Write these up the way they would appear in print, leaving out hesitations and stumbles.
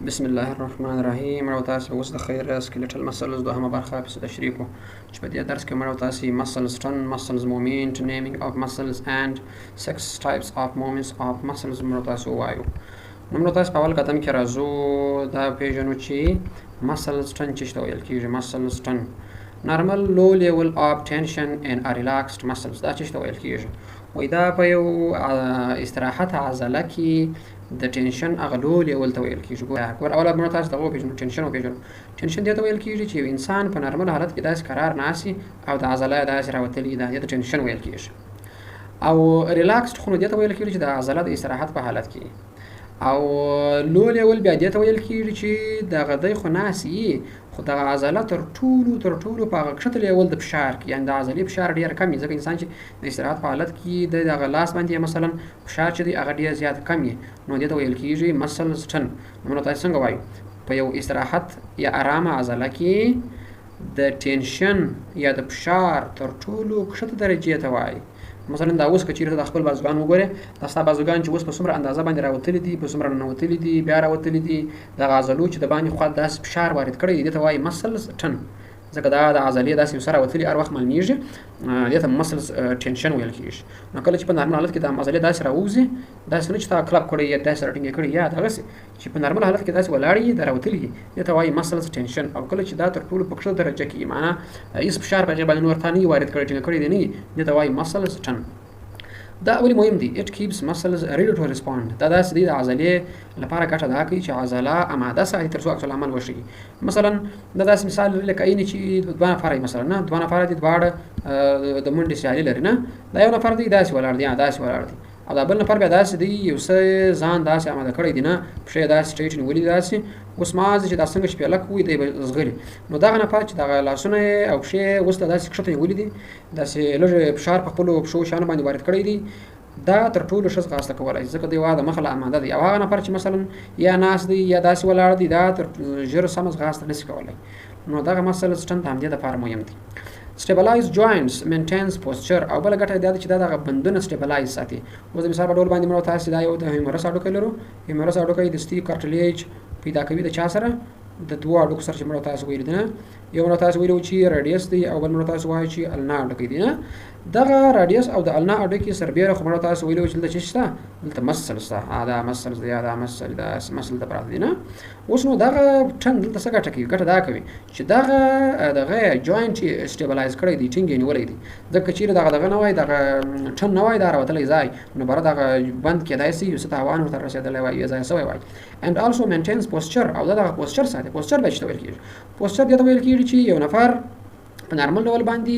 بسم الله الرحمن الرحیم. مړه تاسو اوس د خیر سکلیټل مسلز دوهمه برخه په تشریح کو چې په دې درس کې مړه تاسو مسلز ټن مسلز مومنت نیمینګ اف مسلز اند 6 ټایپس اف مومنتس اف مسلز مړه تاسو وایو. نو مړه تاسو په اول قدم کې راځو دا پیژنو چې مسلز ټن څه ویل کیږي. مسلز ټن نارمل لو لیول اف ټنشن ان ا ریلاکسډ مسلز دا څه ویل کیږي. وای دا په یو استراحت عضله کې د ټنشن هغه لو لیول ته ویل کیږي. ګور اوله مړه تاسو ته وپیژنو ټنشن وپیژنو. ټنشن دې ته ویل کیږي چې انسان په نارمل حالت کې داسې قرار ناسي او د عضله داسې راوتلي دا د ټنشن ویل کیږي. او ریلاکسډ خو دې ته ویل کیږي چې د عضله د استراحت په حالت کې. او لو لیول بیا دې ته ویل کیږي چې د غدای خو ناسي خو د عضله تر ټولو په کښته لیول د فشار کې، یعنی د عضلې فشار ډیر کم وي، ځکه انسان چې د استراحت په حالت کې د لاس باندې مثلا فشار چې دی هغه ډیر زیات کم وي، نو دې ته ویل کیږي مسلز ټن. نو تاسو څنګه وایو په یو استراحت یا آرامه عضله کې د ټنشن یا د فشار تر ټولو کښته درجه ته وایي. مثلا دا اوس کچیرته د خپل بازوګان وګوره، دا ستا بازوګان چې اوس په څومره اندازه باندې راوتلي دي، په څومره ننوتلي دي، بیا راوتلي دي، د عضلو چې د باندې خوا داسې فشار وارد کړی دی دې ته وایي مسلز ټن، ځکه دا د عضلې داسې یو سره راوتلي هر وخت معلومیږي، دې ته مسلز ټنشن ویل کېږي. نو کله چې په نارمل حالت کې د عضلې داسې راوځي، داسې نه چې تا کلب کړی یا داسې راټینګې کړی، یا دغسې چې په نارمل حالت کې داسې ولاړ یي د راوتلي دي، دې ته وایي مسلز ټنشن. او کله چې دا تر ټولو په کښته درجه کې معنا هېڅ فشار په هغې باندې نور تا نه وي وارد کړی، ټینګه کړی دی نه وي، دې ته وایي مسلز ټن. دا ولې مهم دی؟ it keeps muscles ready to respond. دا داسې دی د عضلې لپاره ګټه دا کوي چې عضله اماده ساتي تر څو عکس العمل وشي. مثلا دا داسې مثال لکه اینې چې دوه نفره مثلا نه دوه نفره دي دواړه د منډې سیالي لري، نه دا یو نفر دی داسې ولاړ دی داسې ولاړ دی، او دا بل نفر بیا داسې دی یو څه ځان داسې اماده کړی دی، نه پښې داسې سټریټ نیولي دي داسې. اوس مازې چې دا څنګه شپېلک وي دی به زغلي، نو دغه نفر چې دغه لاسونه او پښې اوس ته داسې کښته نیولي دي، داسې لږ فشار په خپلو پښو شیانو باندې وارد کړی دی، دا تر ټولو ښه ځغاسته کولی شي، ځکه دی د مخه له اماده دی. او هغه نفر چې مثلا یا ناست دی یا داسې ولاړ دی، دا تر ژر سمه ځغاسته نشي کولی. نو دغه مسلز ټن د همدې دپاره مهم دی. stabilize joints maintains posture. او بله ګټه دا ده چې دا دغه بندونه stabilize ساتي. اوس د مثال په ډول باندې مړه تاسې دا یو د هیومرس هډوکی لرو، هیومرس هډوکی د ستي کارټلیج پیدا کوي د چا سره؟ د دوه هډوکو سره چې مړه تاسو ویلي دي، نه یو مړه تاسو ویلي چې راډیس دی او بل مړه تاسو وایي چې النا هډوکی دی. نه دغه راډیس او د النا هډوکي سربیره خو مړه تاسو ویلي چې دلته څه شته؟ دلته مسل شته، دا مسل دی یا دا مسل دا مسل ته پراته دی. نه اوس نو دغه ټن دلته څه ګټه کوي؟ ګټه دا کوي چې دغه جوینټ سټیبلایز کړی دی، ټینګ یې نیولی دی، ځکه چیرې دغه نه وای دغه ټن نه وای دا راوتلی ځای، نو بره دغه بند کېدای شي یو څه تاوان ورته رسېدلی وای یا ځای سوی وای. and also maintains posture. او دا دغه پوسچر ساتي. پوسچر به څه ته ویل کېږي؟ پوسچر دې ته ویل کېږي چې یو نفر په نارمل ډول باندې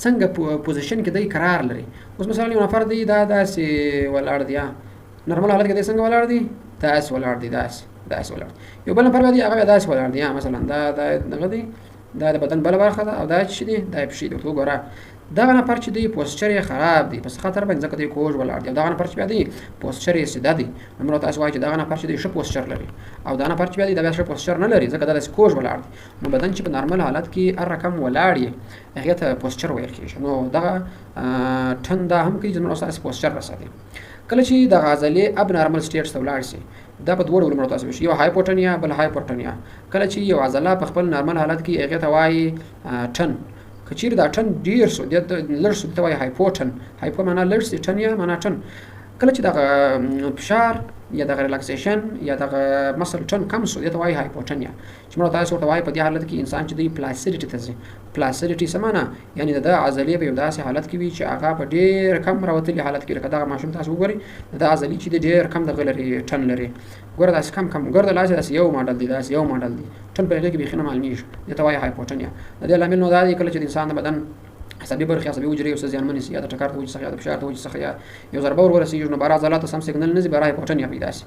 څنګه پوزیشن کې دی قرار لري. اوس مثلا یو نفر دی دا داسې ولاړ دی، نارمل حالت کې دی څنګه ولاړ دی؟ داسې ولاړ دی، داسې ولاړ دی. یو بل نفر بیا دی هغه داسې ولاړ دی، مثلا دا دغه دی، دا د بدن بله برخه ده او دا چې دی دا یې پښې دي. ورته وګوره دغه نفر چې دی پوسچر یې خراب دی، پس خطر باندې ځکه دی کوږ ولاړ دی. او دغه نفر چې بیا دی پوسچر یې سیده دی، نو مړه تاسو وایي چې دغه نفر چې دی ښه پوسچر لري، او دا نفر چې بیا دی دا بیا ښه پوسچر نه لري، ځکه دا داسې کوږ ولاړ دی. نو بدن چې په نارمل حالت کې هر رقم ولاړ یې هغې ته پوسچر ویل کېږي. نو دغه ټن دا هم کوي چې مړه تاسو پوسچر وساتي. کله چې دغه عضلې اب نارمل سټیټس ته ولاړ شي، دا په دوه ډولو مړه تاسو وشي، یو هایپوټنیا بل هایپرټنیا. کله چې یو عضله په خپل نارمل حالت کې هغې ته وایي ټن، که چیرې دا ټن ډېر شو لږ شو دې ته وایي هایپوټن. هایپو معنا لږ شي، ټن یا معنا ټن. کله چې دغه فشار یا دغه ریلاکسیشن یا دغه مسل ټن کم شو دې ته وایي هایپوټنیا. چې مړه تاسو ورته وایي په دې حالت کې انسان چې دی پلاسیډیټي ته ځي. پلاسیډیټي څه معنا؟ یعنې د ده عضلې په یو داسې حالت کې وي چې هغه په ډېر کم راوتلي حالت کې، لکه دغه ماشوم تاسو وګورئ د ده عضلې چې دی ډېر کم دغه لري، ټن لري. ګوره داسې کم ګوره د لاسې داسې یو ماډل دی، داسې یو ماډل دی، ټن په هغې کې بیخي نه معلومېږي، دې ته وایي هایپوټنیا. د دې لامل نو دا دی کله چې د انسان د بدن عصبي برخې عصبي حجرې یو څه زیانمنې شي، یا د ټکر ته وجې څخه یا د فشار ته وجې څخه یا یو ضربه ور ورسېږي، نو بهر عضلاتو سم سیګنل نه ځي، بهر هایپوټنیا پیدا شي.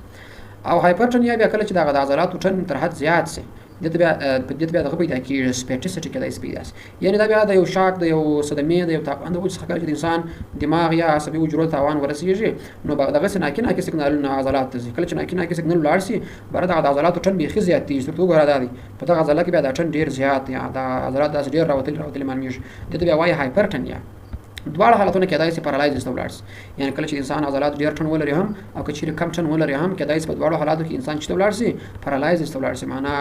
او هایپرټنیا بیا کله چې دغه د عضلاتو ټن تر حد زیات شي، دې ته بیا دغه پیدا کېږي سپیټیسټي کېدای شي پیدا شي، یعنې دا بیا د یو شاک د یو صدمې د یو تاوان د وجې څخه کله چې د انسان دماغ یا عصبي حجرو ته تاوان ورسېږي، نو دغسې ناکي سیګنالونه عضلات ته ځي. کله چې ناکي سیګنال ولاړ شي، بهر دغه د عضلاتو ټن بیخي زیاتېږي. ورته وګوره دا دی په دغه عضله کې بیا دا ټن ډېر زیات دی، دا عضلات داسې ډېر راوتلي معلومېږي، دې ته بیا وایي هایپرټنیا. دواړه حالتونه کېدای شي پارالایزس ته ولاړ شي یعنی کله چې انسان عضلات ډېر ټن ولري هم او که چیرې کم ټن ولري هم کېدای شي په دواړو حالاتو کې انسان چې ته ولاړ شي پارالایزس ته ولاړ شي معنا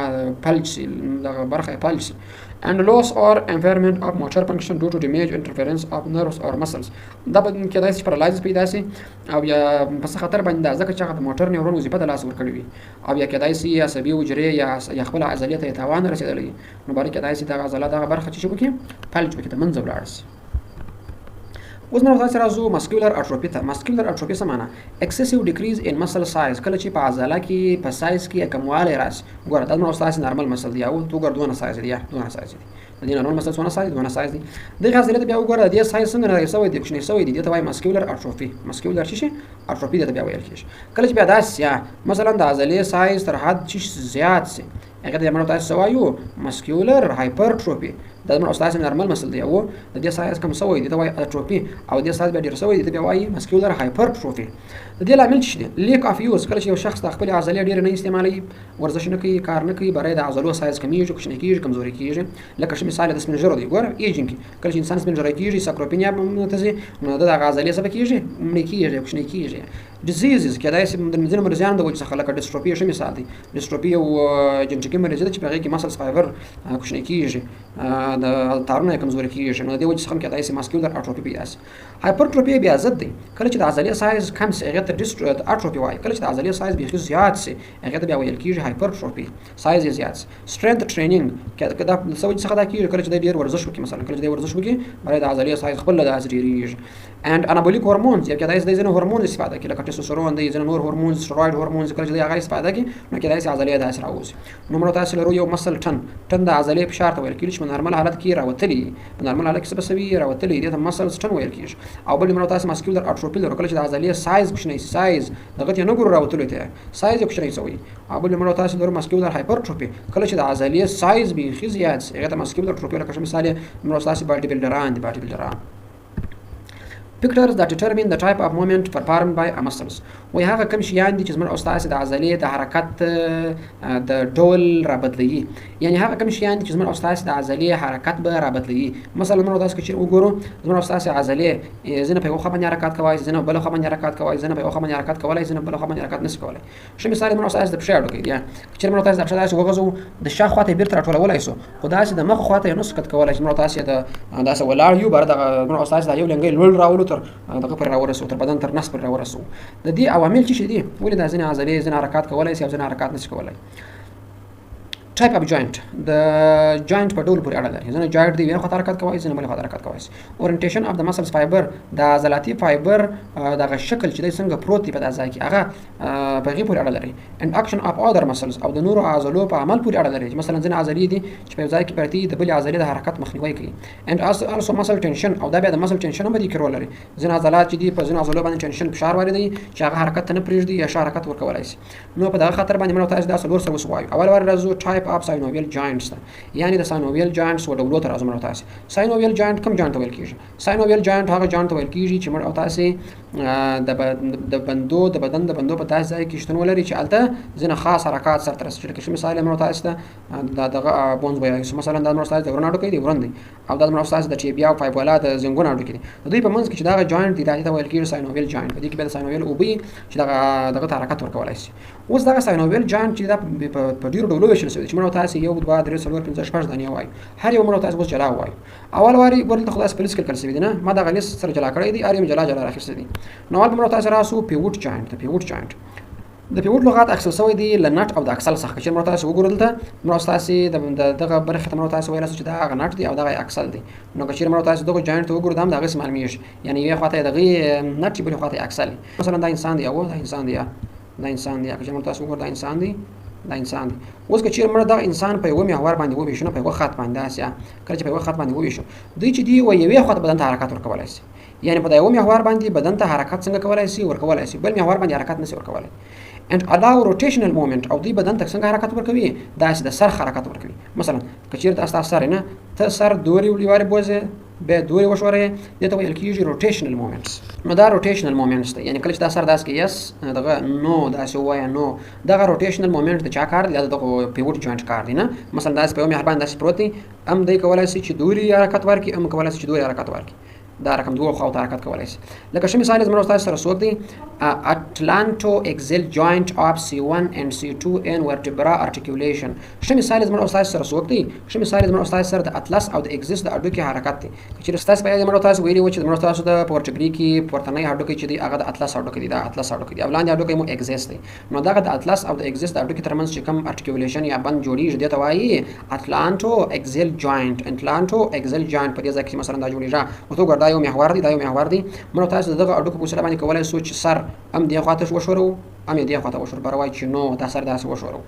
فلج شي دغه برخه یې فلج شي and loss or impairment of motor function due to damage interference of nerves or muscles دا به کېدای شي پارالایزس پیدا شي او یا په څه خطر باندې ځکه چې هغه د موټر نیورون وظیفه د لاس ورکړې وي او یا کېدای شي عصبي حجرې یا خپل عضلې ته تاوان رسېدلی نو باندې کېدای شي دغه عضلات دغه برخه چې وکړي فلج وکړي د منځه ولاړ شي اوس موږ تاسو راځو ماسکولر اټروفي ته ماسکولر اټروفي څه معنا excessive decrease in muscle size کله چې په عضله کې په سایز کې کموالی راشي ګوره دا موږ تاسو نارمل مسل دی او تو ګور دونه سایز دی دونه سایز دی د دې نارمل مسل څونه سایز دونه سایز دی دغه عضله بیا وګوره د دې سایز څنګه راځي د کوچنی سوی دی ته وایي ماسکولر اټروفي ماسکولر شي اټروفي ته بیا ویل کېږي کله چې بیا داس یا مثلا د عضلې سایز تر حد چې زیات شي هغه د موږ تاسو وایو ماسکولر هایپرټروفي دا موږ تاسو نارمل مسل دی او د دې سایز کم سوی دی ته وایي اټروفي او د سایز بیا ډیر سوی دی ته بیا وایي ماسکولر هایپرټروفي د دې لامل څه دی لیک اف یوز کله چې یو شخص د خپل عضلې ډیر نه استعمالوي ورزش نه کوي کار نه کوي برای د عضلو سایز کمیږي کوچنی کیږي کمزوري کیږي لکه مثال د سپینجرو دی ګوره ایجنګ کله چې انسان سپینجري کیږي ساکروپینیا متزي نو د عضلې څه کیږي مړ کیږي کوچنی کیږي ډیزیزز کېدای شي د ځینو مریضانو د وجې څخه لکه ډیسټروفي ښه مثال دی ډیسټروفي او جنټیکي مریض دی چې په هغې کې مسلز فایبر کوچنی کیږي د تارونه کمزوري کیږي نو د دې وجې څخه هم کېدای شي ماسکولر اټروفي پیدا شي هایپرټروفي بیا ضد دی کله چې د عضلې سایز کم شي هغې ته اټروفي وایي کله چې د عضلې سایز بیخي زیات شي هغې ته بیا ویل کېږي هایپرټروفي سایز یې زیات شي سترینث ټریننګ دا څه وجې څخه دا کېږي کله چې دی ډېر ورزش وکړي مثلا کله چې دی ورزش وکړي برای د عضلې سایز خپل د عضلې ډېرېږي and anabolic hormones یا کېدای شي د ځینو هورمون استفاده کوي لکه ټیسټوسټرون دی ځینو نور هورمونز سټروید هورمونز کله چې د هغه استفاده کوي نو کېدای شي عضلې داسې راوځي نو موږ تاسو لرو یو مسل ټن د عضلې فشار ته ویل کېږي چې په نارمل حالت کې راوتلی په نارمل حالت کې څه بسوي راوتلی دې ته مسل ټن ویل کېږي او بل موږ تاسو ماسکولر اټروفي لرو کله چې د عضلې سایز کوچنی شي سایز دغه ته نه ګورو راوتلی ته سایز کوچنی شوی او بل موږ تاسو لرو ماسکولر هایپرټروفي کله چې د عضلې سایز بیخي زیات شي هغه ته ماسکولر اټروفي لکه مثال موږ تاسو باډي بلډران Factors that determine the type of movement performed by a muscles وای هغه کوم شیان دي چې زموږ استاد د عضلې د حرکت د ډول را بدلوي یعنی هغه کوم شیان دي چې زموږ استاد د عضلې حرکت به را بدلوي مثلا موږ تاسو چې وګورو زموږ استاد عضلې زنه په یو خوا باندې حرکت کوي زنه بل خوا باندې حرکت کوي زنه په یو خوا باندې حرکت کوي زنه بل خوا باندې حرکت نشي کولای شو مثال موږ استاد د پښې اړه کوي یا چې موږ تاسو د پښې داسې وغځو د شا خواته بیرته راټولولای شو خو داسې د مخ خواته نو سکت کولای چې موږ تاسو د داسې ولاړ یو بر د موږ استاد د یو لنګي لول راولو تر دغه پر راورسو تر بدن تر نس پر راورسو د دې عوامل څه دي ولې د ځینې عضلې ځینې حرکات کولای شي او ځینې حرکات نشي کولای type of joint د joint په ډول پورې اړه لري ځینې joint دی یو خطر حرکت کوي ځینې بل خطر حرکت کوي orientation of the muscles fiber د عضلاتي فایبر دغه شکل چې د څنګه پروت دی په ځای کې هغه په غي پورې اړه لري and action of other muscles او د نورو عضلو په عمل پورې اړه لري مثلا ځینې عضلې دي چې په ځای کې پرتي د بل عضلې د حرکت مخنیوي کوي and also muscle tension او دا بیا د muscle tension هم دي کول لري ځینې عضلات چې دي په ځینې عضلو باندې tension فشار واردوي چې هغه حرکت نه پرېږدي یا حرکت ورکولای شي نو په دغه خطر باندې موږ تاسو دا څلور سره وسوایو اول ور راځو type of synovial joints یعنی د synovial joints و ډولو ته راځو موږ تاسو synovial joint کوم joint ویل کیږي synovial joint هغه joint ویل کیږي چې موږ تاسو د بندو د بدن د بندو په تاسو ځای کې شتون ولري چې الته ځینې خاص حرکات سره تر څه کې مثال موږ تاسو ته دغه بونز وایي مثلا د موږ تاسو د ورناډو کې دی ورندي او د موږ تاسو د ټیبیا او فایبولا د زنګون اډو کې دی دوی په منځ کې چې دغه joint دی دا ته ویل کیږي synovial joint په دې کې به synovial او بي چې دغه حرکت ورکولای شي اوس دغه synovial joint چې دا په ډیرو ډولو ویشل شوی چې موږ تاسو یو دوه درې څلور پنځه شپږ دانې وایو هر یو موږ تاسو جلا وایو اول واری ورته خلاص پولیس کې کړل شوی دی نه ما دا غلیس سره جلا کړی دی اریم جلا راخښته دي نو اول موږ تاسو راسو پیوټ joint د پیوټ لغات اکسل سوی دی لنټ او د اکسل څخه چې موږ تاسو وګورل ته موږ تاسو دغه برخه ته موږ تاسو ویل چې دا غنټ دی او دغه اکسل دی نو چې موږ تاسو دغه joint وګورو دا دغه اسم معلومیږي یعنی یو خواته دغه نټ بل خواته اکسل مثلا دا انسان دی او دا انسان دی چې موږ تاسو وګورو دا انسان دی اوس که چیرې موږ دا انسان په یو محور باندې وویشو په یو خط باندې اسیا کله چې په یو خط باندې وویشو دوی چې دی و یو خط بدن ته حرکت ورکولای شي یعنی په یو محور باندې بدن ته حرکت څنګه کولای شي ورکولای شي بل محور باندې حرکت نشي ورکولای and allow rotational movement او دوی بدن ته څنګه حرکت ورکوي دا چې د سر حرکت ورکوي مثلا که چیرې تاسو سر نه ته سر دوری ولیواره بوزه به دوری وشوره دته ویل کیږي rotational movements نو دا rotational movements دی یعنی کله چې تاسو داس کې یس دغه نو دا څه وای نو دغه rotational movement د چا کار دی دغه پیوټ joint کار دی نه مثلا داس په یو محور باندې داس پروت دی ام دای کولای شي چې دوری حرکت ورکړي ام کولای شي چې دوری حرکت ورکړي دا رقم دوه خواو ته حرکت کولی شي. لکه ښه مثال یې زما استاد سره څوک دی Atlanto axial joint of C1 and C2 in vertebra articulation. ښه مثال یې زما استاد سره څوک دی؟ ښه مثال یې زما استاد سره د اطلس او د اګزس د هډوکي حرکت دی. که چېرې ستاسو په یاد زما استاد ویلي و چې زما استاد د پورټګري کې پورتنی هډوکی چې دی هغه د اطلس هډوکی دی، دا اطلس هډوکی دی او لاندې هډوکی مو اګزس دی. نو دغه د اطلس او د اګزس د هډوکي ترمنځ چې کوم ارټیکولیشن یا بند جوړیږي دې ته وایي Atlanto axial joint. Atlanto axial joint په دې ځای کې مثلا دا جوړیږي. او ته ګور دا یو محور دی، دا یو محور دی. موږ تاسو دغه هډوکو په وسیله باندې کولی شو چې سر هم دې خواته وښورو هم یې دې خواته وښورو. بر وایي چې نو دا سر داسې وښورو.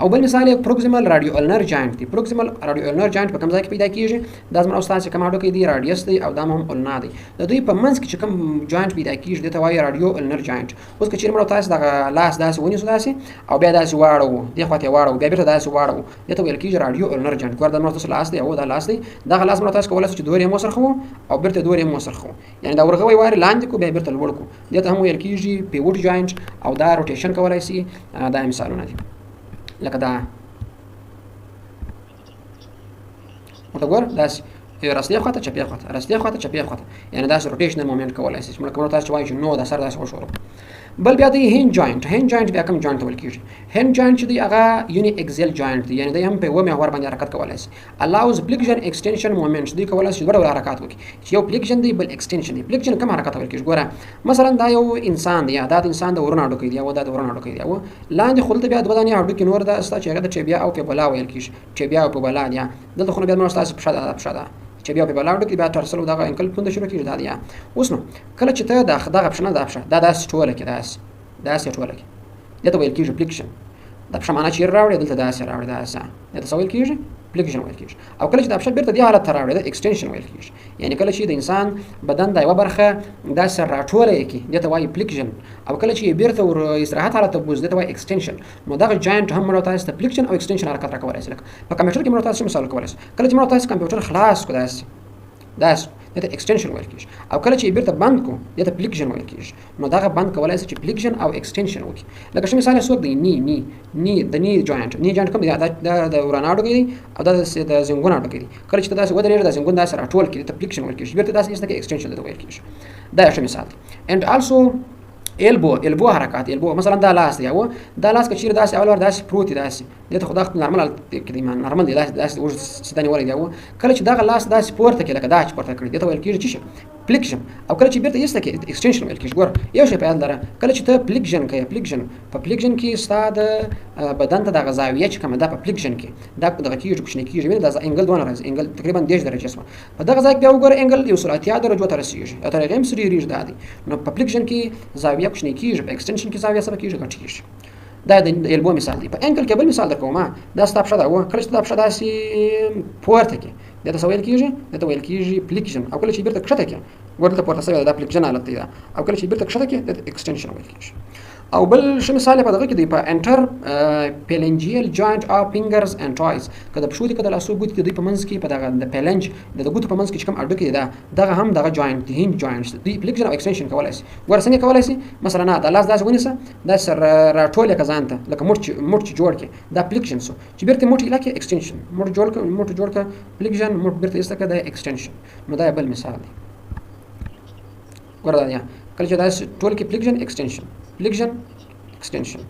او بل مثال یې پروکسیمل رادیو النر جاینټ دی. پروکسیمل رادیو النر جاینټ په کوم ځای کې پیدا کیږي؟ دا زما استاد چې کوم هډوکی دی راډیوس دی او دا هم النا دی. د دوی په منځ کې چې کوم جاینټ پیدا کیږي دې ته وایي رادیو النر جاینټ. اوس که چېرې موږ تاسو دغه لاس داسې ونیسو داسې او بیا داسې واړوو، دې خواته یې واړوو، بیا بېرته داسې واړوو، دې ته ویل کېږي رادیو النر جاینټ. ګوره دا موږ تاسو لاس دی او دا لاس دی. دغه لاس موږ تاسو کولی شو چې دورې هم وڅرخوو او بېرته دورې هم وڅرخوو، یعنې دا ورغوی وارې لاندې کړو بیا بېرته لوړ کړو. دې ته هم ویل کېږي پیوټ جاینټ او دا روټیشن کولی شي. دا مثالونه دي لکه دا ورته ګور داسې راستې خواته چپې خواته، راستې خواته چپې خواته، یعنې داسې روټیشنل مومنټ کولی شي چې موږ تاسو چې وایو چې نو دا سر داسې وښورو. بل بیا دی هینج جاینټ. هینج جاینټ بیا کوم جاینټ ته ویل کېږي؟ هینج جاینټ چې دی هغه یوني اکزیل جاینټ دی، یعنې دی هم په یوه محور باندې حرکت کولی شي. الاوز فلیکشن ایکسټینشن مومنټس، دوی کولی شي دوه ډوله حرکات وکړي چې یو فلیکشن دی بل ایکسټینشن دی. فلیکشن کوم حرکت ته ویل کېږي؟ ګوره مثلا دا یو انسان دی، دا د انسان د ورونه هډوکی دی او دا د ورونه هډوکی دی او لاندې خو دلته بیا دوه دانې هډوکي نور ده ستا چې هغه د ټیبیا او پیبولا ویل کېږي. ټیبیا او پیبولا دی. دلته خو نو بیا موږ ستاسو پښه ده، پښه ده چې بیا په بلاډو کې بیا ترسل او دغه انکل پونده شروع کېږي. دا دی اوس نو کله چې ته دغه پښه نه دا پښه دا داسې ټوله کې داسې ټوله کې دې ته ویل کېږي فلیکشن. دا پښه معنا چېرې راوړې؟ دلته داسې راوړې، داسې دې ته څه ویل کېږي؟ فلیکشن ویل کېږي. او کله چې دا پښه بېرته دې حالت ته راوړې دا ایکسټینشن ویل کېږي. یعنې کله چې د انسان بدن د یوه برخه داسې راټوله یې کړي دې ته وایي فلیکشن، او کله چې یې بېرته ور استراحت حالت ته بوځي دې ته وایي ایکسټینشن. نو دغه جاینټ هم موږ تاسو ته فلیکشن او ایکسټینشن حرکت راکولی شي. لکه په کمپیوټر کې موږ تاسو مثال کولی شو، کله چې موږ تاسو کمپیوټر خلاص کړو داسې دې ته ایکسټینشن ویل کېږي، او کله چې یې بېرته بند کړو دې ته فلیکشن ویل کېږي. نو دغه بند کولی شي چې فلیکشن او ایکسټینشن وکړي. لکه ښه مثال یې څوک دی؟ نی د نی جاینټ. نی جاینټ کوم دی؟ دا د ورانه هډوکی دی او دا د زنګون هډوکی دی. کله چې ته داسې ودرېږې دا زنګون داسې راټول کړي دې ته فلیکشن ویل کېږي، بېرته داسې ایسته کې ایکسټینشن دې ته ویل کېږي. دا یو ښه مثال دی. اینډ آلسو البو حرکات. البو مثلا دا لاس دی او دا لاس که چیرې داسې اول داسې پروت دی داسې دې ته خو دا نارمل کې دی، نارمل دی داسې اوږد سیده نیولی دی او کله چې دغه لاس داسې پورته کړي لکه دا چې پورته کړي دې ته ویل کېږي چې فلیکشن، او کله چې بېرته ایسته کې ایکسټینشن ویل کېږي. ګوره یو شی په یاد لره، کله چې ته فلیکشن کوې په فلیکشن کې ستا د بدن ته دغه زاویه چې کومه ده په فلیکشن کې دا دغه کېږي کوچنۍ کېږي. وینې دا انګل دونه راځي، انګل تقریبا 10 درجې شوه. په دغه ځای کې بیا وګوره انګل یو سل اتیا درجو ته رسېږي او تر هغې هم ډېرېږي. دا دی نو په فلیکشن کې زاویه کوچنۍ کېږي، په ایکسټینشن کې زاویه څه کېږي؟ غټ کېږي. دا د البو مثال دی. په انکل کې بل مثال درکوم. دا ستا پښه ده او کله چې دا پښه داسې پورته کړې دې ته څه ویل کېږي؟ دې ته ویل کېږي فلیکشن، او کله چې بېرته کښته کړې ګوره دلته پورته شوې ده دا فلیکشن حالت دی، او کله چې بېرته کښته کړې دې ته ایکسټینشن ویل کېږي. او بل ښه مثال یې په دغه کې دی، په انټر پیلنجیل جاینټ اف فینګرز اینډ ټوایز. که د پښو دي که د لاسو ګوتې د دوی په منځ کې په دغه د پیلنج د ګوتو په منځ کې چې کوم هډوکی دی دغه هم دغه جاینټ دی، هینج جاینټس دوی فلیکشن او ایکسټینشن کولی شي. ګوره څنګه کولی شي؟ مثلا دا لاس داسې ونیسه داسې راټول یې که ځان ته لکه موټ چې جوړ کړې دا فلیکشن شو، چې بېرته موټ ایله کړې ایکسټینشن، موټ جوړ کړه فلیکشن، موټ بېرته ایسته کړه دا ایکسټینشن. نو دا بل مثال دی. ګوره دا کله چې داسې ټول کې فلیکشن ایکسټینشن فلیکشن extension.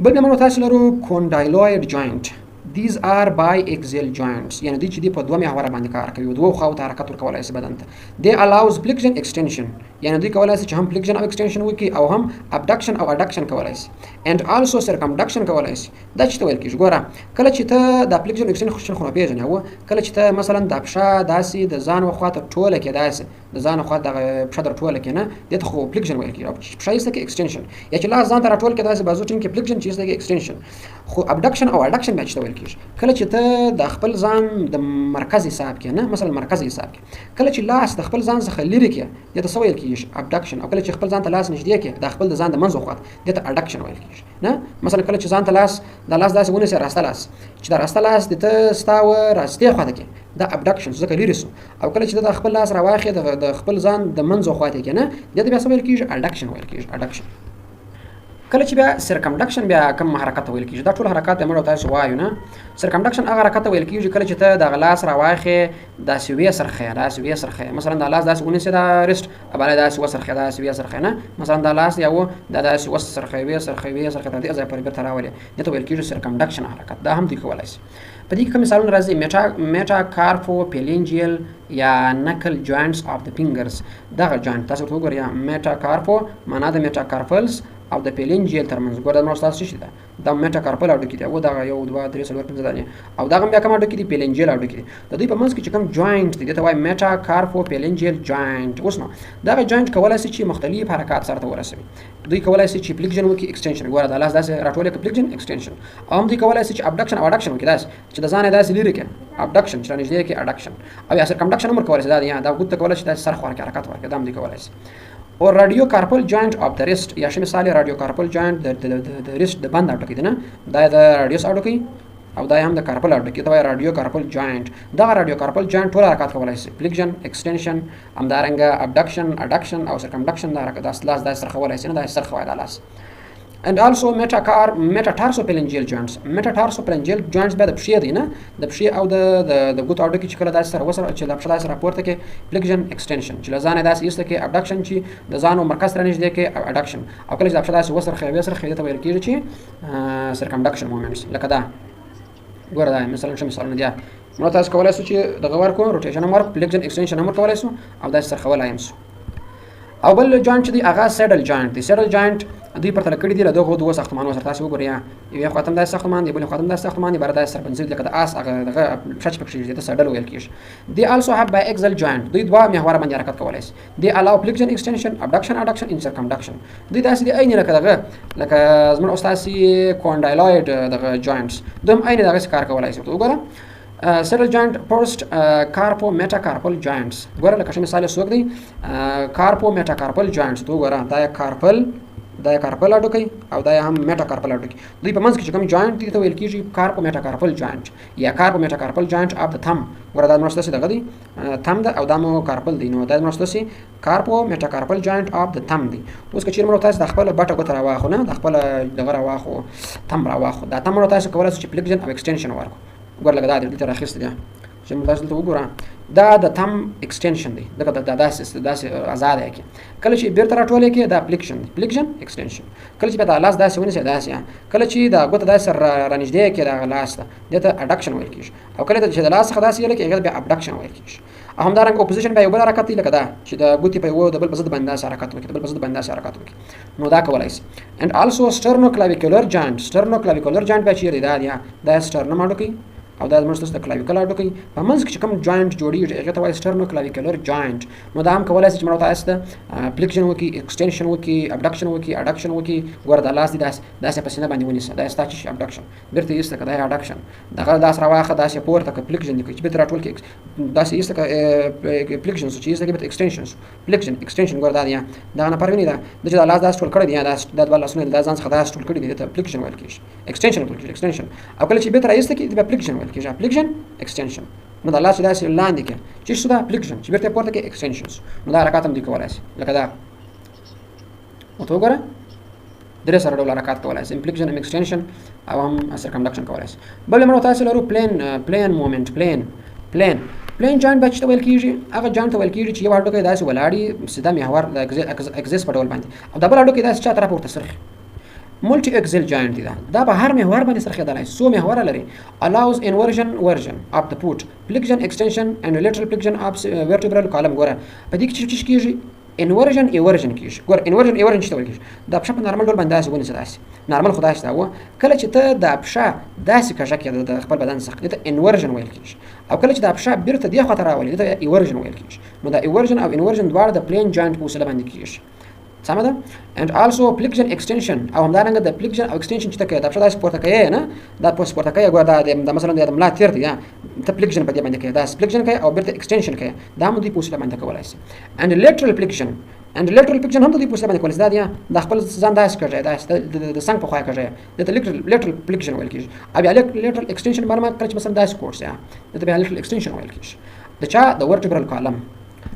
بل بیا موږ تاسو لرو کونډایلوید جاینټ. These are biaxial joints، یعنی دوی چې دی په دوه محوره باندې کار کوي، دوه خواو ته حرکت ورکولی شي بدن ته. They allows flexion extension، یعنی دوی کولی شي چې هم فلیکشن او ایکسټینشن وکړي او هم ابډکشن او اډکشن کولی شي. and also circumduction کولی شي. دا چې ته ویل کېږي ګوره کله چې ته د فلیکشن او ایکسټینشن خو نه پېژنې او کله چې ته مثلا دا پښه داسې د ځان وخوا ته ټوله کړې داسې د ځان وخوا دغه پښه در ټوله کړې نه دې ته خو فلیکشن ویل کېږي، او پښه ایسته کې ایکسټینشن، یا چې لاس ځان ته راټول کړې داسې بازو ټینګ کې فلیکشن چې ایسته کې ایکسټینشن. خو ابډکشن او اډکشن بیا چې ته ویل کېږي کله چې ته د خپل ځان د مرکز حساب کې نه مثلا مرکز حساب کې کله چې لاس د خپل ځان څخه لرې کړې دې ته څه ویل کېږي؟ ابډکشن. او کله چې خپل ځان ته لاس نږدې کړې د خپل د ځان د منځ وخوا دې ته اډکشن ویل کېږي. نه مثلا کله چې ځان ته لاس داسې ونیسې راسته لاس چې دا راسته لاس دې ته ستا راستې خوا ته کړې دا ابډکشن ځکه لرې سو. او کله چې ته د خپل لاس راواخې د خپل ځان د منځ وخوا ته کړې نه دې ته بیا څه ویل کېږي؟ اډکشن ویل کېږي. اډکشن. کله چې بیا سرکمډکشن بیا کوم حرکت ویل کیږي دا ټول حرکات موږ تاسو وایو نه سرکمډکشن هغه حرکت ویل کیږي کله چې ته د غلاس راواخې د سوي سرخه مثلا د لاس داس ونیسه د ریست اباله داس وسرخه د سوي سرخه نه مثلا د لاس یو د داس وسرخه سرخه ته ځای پر بیرته راولي دته ویل کیږي سرکمډکشن حرکت دا هم دی کولای شي په دې کې کوم مثالونه راځي میټا کارپو پیلینجیل یا نکل جوینټس اف د فینګرز دا جوینټ تاسو وګورئ یا میټا کارپو معنا د میټا کارپلز او د پیلینجیل ترمنځ ګوره نو تاسو شي دا میټا کارپل اډو کې دی او دا یو 2 3 4 5 دانې او دا هم بیا کوم اډو کې دی پیلینجیل اډو کې دی د دې په منځ کې چې کوم جوینټ دی ته وایي میټا کارپو پیلینجیل جوینټ اوس نو دا جوینټ کولای شي چې مختلف حرکات سره ورسوي دوی کولای شي چې فلیکشن وکړي ایکستنشن ګوره د لاس داسې راټولې کې فلیکشن ایکستنشن او هم دوی کولای شي چې ابډکشن او اډکشن وکړي داس چې د ځان داسې لري کې ابډکشن چې نږدې کې اډکشن او یا سرکمډکشن هم کولای شي دا ګوت کولای شي د سر خور کې حرکت ورکړي دا هم دوی کولای شي or radiocarpal joint of the wrist یا شي مثال radiocarpal joint د wrist د بند اډو کې نه دا د radius اډو کې او دا هم د کارپل اډو کې دا radiocarpal joint دا radiocarpal joint ټول حرکت کولای شي flexion extension همدارنګه abduction adduction او circumduction دا حرکت د لاس د سر کولای شي نه د سر خوای د لاس and also metatarsophalangeal joints metatarsophalangeal joints به د پښې دی نه د پښې او د ګوت اډو کې چې کله داسې سره وسره چې د پښې سره پورته کې flexion extension چې لزانه داسې ایسته کې abduction چې د ځانو مرکز سره نږدې کې adduction او کله چې د پښې داسې وسره خوي سره خوي ته ویل کېږي چې circumduction movements لکه دا ګوره دا مثلا شو مثال نه دی نو تاسو کولای شئ چې د غوړ کو روټیشن هم ورک flexion extension هم کولای شئ او داسې سره خولای هم او بل جوینټ چې دی هغه سیډل جوینټ دی سیډل جوینټ دوی پرته کړی دی له دغه دوه ساختمانونو سره تاسو وګورئ یو خاتم د ساختمان دی بل خاتم د ساختمان دی برابر سرپنځي لکه د اس هغه دغه شچ پکې دی ته سیډل ویل کیږي دی also have biaxial joint دوی دوه محور باندې حرکت کولای شي دی allow flexion extension abduction adduction in circumduction دوی داسې دی عین لکه زموږ استاد کونډایلوید دغه جوینټس دوی عین دغه کار کولای شي وګورئ سیډل جوینټ فرست کارپو میټاکارپل جوینټس ګوره لکه مثال سوګ دی کارپو میټاکارپل جوینټس تو ګوره دا کارپل اډو کوي او دا هم میټاکارپل اډو کوي دوی په منځ کې کوم جوینټ دي ته ویل کیږي کارپو میټاکارپل جوینټ یا کارپو میټاکارپل جوینټ اف د thumb ګوره دا نو ستاسو دغه دی thumb دا او دا مو کارپل دی نو دا نو ستاسو کارپو میټاکارپل جوینټ اف د thumb دی اوس که چیرې موږ تاسو د خپل بټه کوتره واخو نه د خپل دغه راواخو thumb راواخو دا thumb موږ تاسو کولای شئ چې فلیکشن او ایکستنشن ورکړو ګور لګا دا دې تر اخیست دی چې موږ تاسو ته وګورم دا د thumb extension دی دا داسې آزاد دی کله چې بیرته راټولې کې دا فلیکشن extension کله چې دا لاس داسې ونیسي داسې کله چې دا ګوته داسې رانږدې کې دا لاس ته دته adduction ویل کېږي او کله چې دا لاس څخه داسې یل کې هغه بیا abduction ویل کېږي او همدارنګه اپوزیشن به یو بل حرکت دی لکه دا چې د ګوتې په یو د بل په ضد باندې حرکت وکړي د بل په ضد باندې حرکت وکړي نو دا کولای شي and also sternoclavicular joint به چیرې دا sternum اډو کې او دا زموږ ستاسو د کلاویکل اډو کوي په منځ کې چې کوم جوینټ جوړیږي هغه ته وایي sternoclavicular joint نو دا هم کولای شي چې موږ تاسو ته فلیکشن وکړي ایکستنشن وکړي ابډکشن وکړي اډکشن وکړي ګوره د لاس دي داسې په سینه باندې ونیسه دا ستا چې ابډکشن بیرته یې ستکه دا اډکشن دغه داس راواخه داسې پورته که فلیکشن دی چې بیرته راټول کې داسې یې ستکه فلیکشن چې یې ستکه بیرته ایکستنشن فلیکشن ایکستنشن ګوره دا نه پرونی دا د چې لاس داس ټول کړی دی دا د لاس نه د ځان څخه داس ټول کړی دی ته فلیکشن ویل کېږي ایکستنشن او کله چې بیرته راځي کې د فلیکشن ویل کېږي فلیکشن extension نو دا لاس داسې لاندې کې چې څه دا فلیکشن چې بیرته پورته کې extensions نو دا حرکات هم دی کولای شي لکه دا او تو ګوره درې سره ډول حرکات کولای شي فلیکشن هم extension او هم circumduction کولای شي بل موږ تاسو لرو plane movement plane joint بچ ته ویل کېږي هغه joint ته ویل کېږي چې یو اډو کې داسې ولاړی سیده محور د اگزیس په ډول باندې او دبل اډو کې داسې چا طرف ورته سرخ ملټي اکسل جاینټ دی دا به هر محور باندې سره خدای سو محور لري allows inversion of the foot flexion extension and lateral flexion of vertebral column ګوره په دې کې چې کېږي انورژن کېږي ګوره انورژن چې ته وایي دا پښه په نارمل ډول باندې داسې ونیسه داسې نارمل خو داسې دا و کله چې ته دا پښه داسې کږه کړې د خپل بدن څخه ته انورژن ویل کېږي او کله چې دا پښه بیرته دې خواته راولي ته ایورژن ویل کېږي نو دا ایورژن او انورژن دواړه د پلین جاینټ په وسیله باندې کېږي سمه ده and also flexion extension او همدارنګه د flexion او extension چې تکي دا څه داسې پورته کوي نه دا پورته کوي ګوره دا مثلا د ملا تیر دی ته flexion په دې باندې کوي دا flexion کوي او بیرته extension کوي دا هم دې په وسیله باندې کولای شي and lateral flexion هم دې په وسیله باندې کولای شي دا د خپل ځان داسې کوي دا د څنګه په خوا کوي د lateral flexion ویل کېږي او بیا lateral extension باندې کله چې مثلا داسې کورس یا د بیا lateral extension ویل کېږي د چا د vertebral column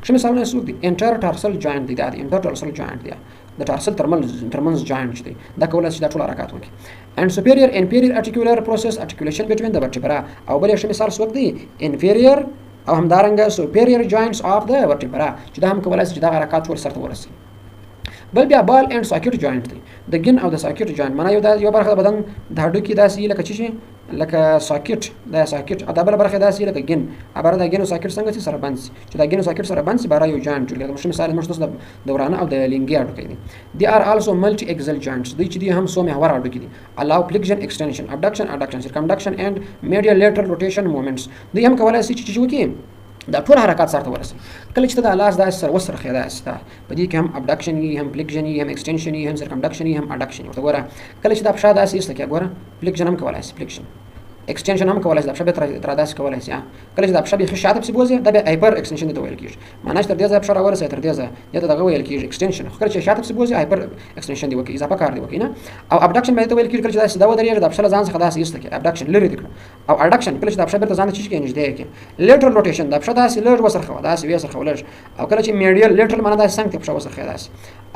څه مثالونه سوق دي intertarsal joint دی دا intertarsal joint دی د ټارسل ترمنځ جاینټ دی دا کولای شي دا ټول حرکات وکړي and superior inferior articular process articulation between the vertebra او بل یو مثال څوک دی inferior او همدارنګه superior joints of the vertebra چې دا هم کولای شي چې دا حرکات ټول سرته ورسي بل بیا بال اند ساکټ جوینټ دی د ګین او د ساکټ جوینټ معنا یو برخه د بدن د هډوکي داسې لکه چې لکه ساکټ دا ساکټ او د بل برخه داسې لکه ګین ابره د ګین او ساکټ څنګه چې سره بند چې دا ګین او ساکټ سره بند سي بارا یو جوینټ جوړي د مثال مشترک د دورانه او د لینګي هډوکي دي دی ار السو ملټي اکسل جوینټس دوی چې دي هم سو محور هډوکي دي allow flexion extension abduction adduction circumduction and medial lateral rotation movements دوی هم کولای شي چې وکړي دا ټول حرکات سره ورسي کله چې د لاس داس سره وسره خیدا استا په دې کې هم ابډکشن یې هم فلیکشن یې هم ایکسټنشن یې هم سرکمډکشن یې هم اډکشن ورته ګوره کله چې د افشا داس ایسته کې ګوره فلیکشن هم کولای شي فلیکشن ایکسټنشن هم کولای شي د افشا به تر داس کولای شي کله چې د افشا به شاته په بوزي د هایپر ایکسټنشن ته ویل کیږي معنی تر دې ځای افشا ورسره تر دې ځای دته دغه ویل کیږي ایکسټنشن خو کله چې شاته په بوزي هایپر ایکسټنشن دی وکي اضافه کار دی وکي نه او ابډکشن به ته ویل کیږي کله چې دا ودرېږي د افشا ځان څخه داس ایسته کې ابډکشن لري دی او اډکشن کله چې د افشا به ځان چی کې نږدې کې لیټرل روټیشن د افشا داس لر وسره خو داس وی سره خولر او کله چې میډیل لیټرل معنی داس څنګه افشا وسره داس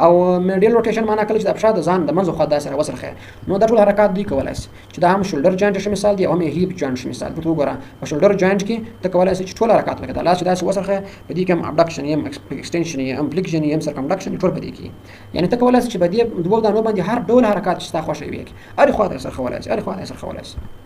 او میډیل روټیشن معنی کله چې د افشا د ځان د منځو خو داس وسره نو د ټول حرکات دی کولای شي چې دا هم شولډر جوینټ مثال دی او هم هیپ جوینټ مثال په وګوره په شولډر جوینټ کې ته کولای شي چې ټول حرکات وکړي دا لاس داس وسره په دې کې هم ابډکشن یم ایکسټنشن یم فلیکشن یم سرکمډکشن ټول په دې کې یعنی ته کولای شي چې په دې دوه دانو باندې هر ډول حرکات چې تا خوښوي اړ خو دا سره کولای شي